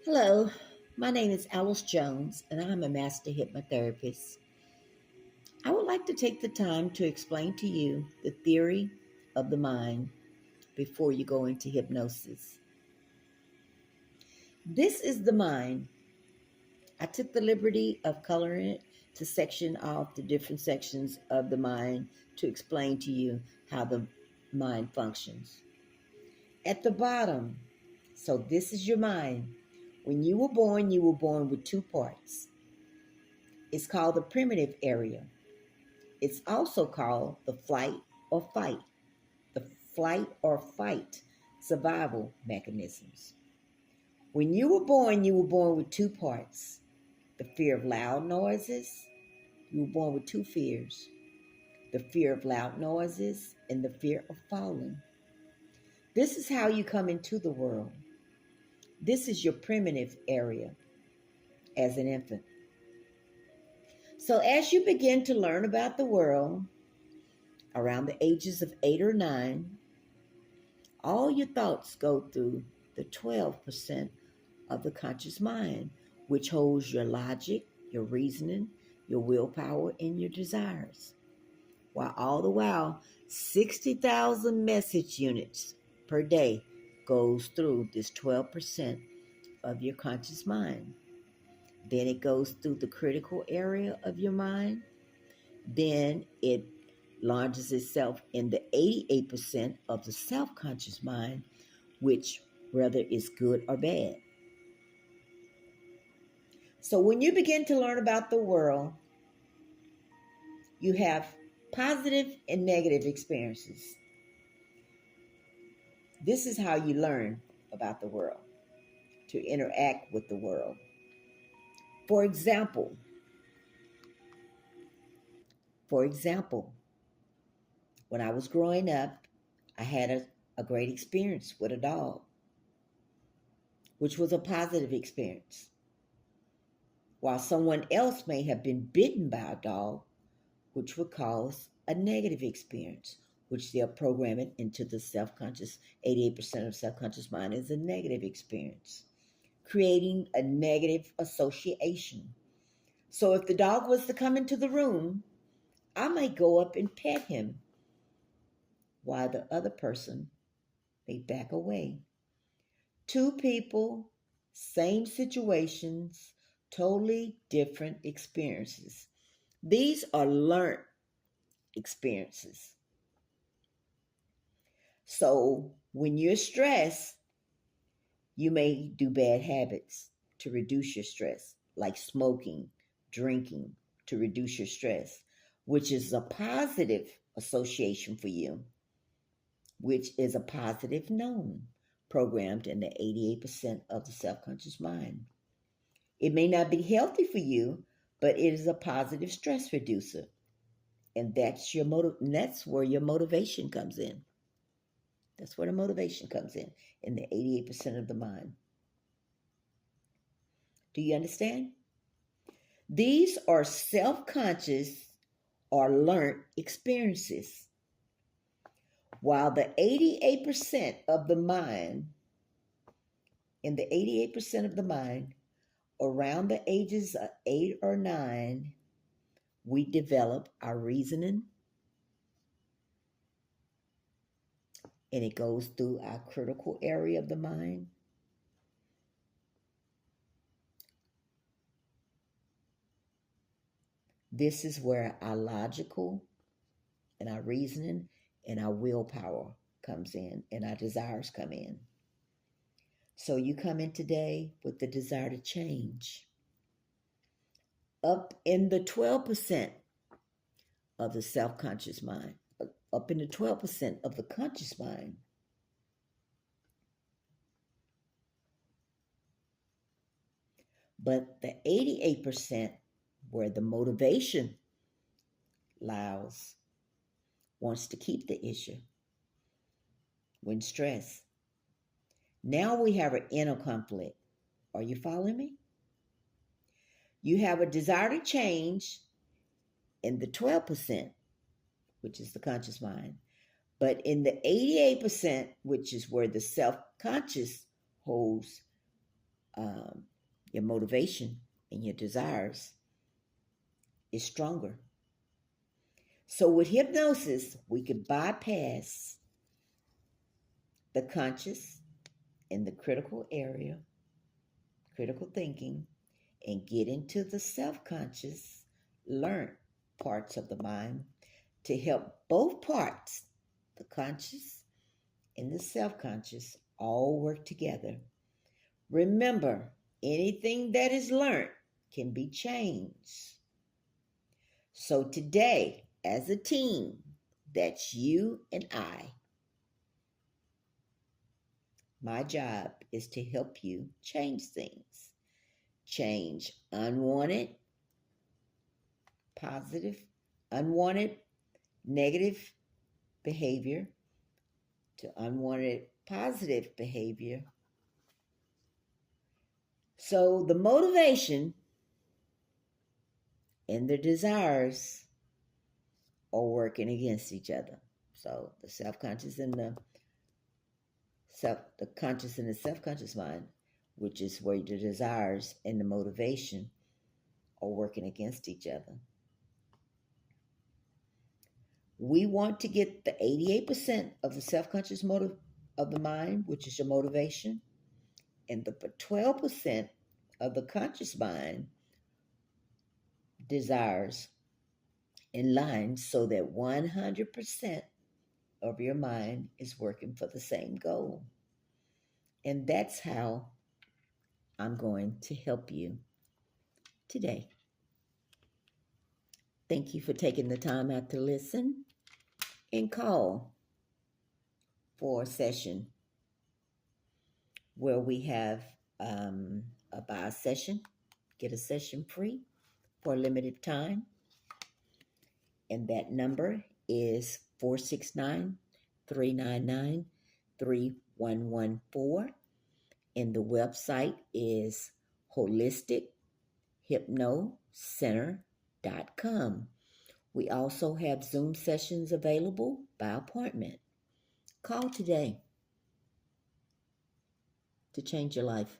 Hello, my name is Alice Jones, and I'm a master hypnotherapist. I would like to take the time to explain to you the theory of the mind before you go into hypnosis. This is the mind. I took the liberty of coloring it to section off the different sections of the mind to explain to you how the mind functions. At the bottom, so this is your mind. When you were born with two parts. It's called the primitive area. It's also called the the flight or fight survival mechanisms. When you were born with two parts the fear of loud noises. You were born with two fears the fear of loud noises and the fear of falling. This is how you come into the world. This is your primitive area as an infant. So, as you begin to learn about the world around the ages of 8 or 9, all your thoughts go through the 12% of the conscious mind, which holds your logic, your reasoning, your willpower, and your desires. While all the while, 60,000 message units per day goes through this 12% of your conscious mind. Then it goes through the critical area of your mind. Then it launches itself in the 88% of the self-conscious mind, which whether it's good or bad. So when you begin to learn about the world, you have positive and negative experiences. This is how you learn about the world, to interact with the world. For example, when I was growing up, I had a great experience with a dog, which was a positive experience. While someone else may have been bitten by a dog, which would cause a negative experience, which they'll program it into the self-conscious. 88% of self-conscious mind is a negative experience, creating a negative association. So if the dog was to come into the room, I might go up and pet him while the other person may back away. Two people, same situations, totally different experiences. These are learned experiences. So when you're stressed, you may do bad habits to reduce your stress, like smoking, drinking, to reduce your stress, which is a positive association for you, which is a positive known programmed in the 88% of the self-conscious mind. It may not be healthy for you, but it is a positive stress reducer. And that's your that's where your motivation comes in. That's where the motivation comes in the 88% of the mind. Do you understand? These are self conscious or learned experiences. While the 88% of the mind, in the 88% of the mind, around the ages of 8 or 9, we develop our reasoning and it goes through our critical area of the mind. This is where our logical and our reasoning and our willpower comes in and our desires come in. So you come in today with the desire to change. Up in the 12% of the self-conscious mind, up in the 12% of the conscious mind. But the 88% where the motivation lies wants to keep the issue when stressed. Now we have an inner conflict. Are you following me? You have a desire to change in the 12%, which is the conscious mind. But in the 88%, which is where the self conscious holds um, your motivation and your desires is stronger. So with hypnosis, we could bypass the conscious and the critical area, critical thinking, and get into the self-conscious, learned parts of the mind to help both parts, the conscious and the self-conscious, all work together. Remember, anything that is learned can be changed. So today, as a team, that's you and I. My job is to help you change things. Change positive, unwanted, negative behavior to unwanted, positive behavior. So the motivation and the desires are working against each other. So the self-conscious and the conscious and the self-conscious mind, which is where the desires and the motivation are working against each other. We want to get the 88% of the self-conscious motive of the mind, which is your motivation, and the 12% of the conscious mind desires in line so that 100% of your mind is working for the same goal. And that's how I'm going to help you today. Thank you for taking the time out to listen and call for a session where we have a buy session, get a session free for a limited time. And that number is 469-399-3114. And the website is holistichypnocenter.com. We also have Zoom sessions available by appointment. Call today to change your life.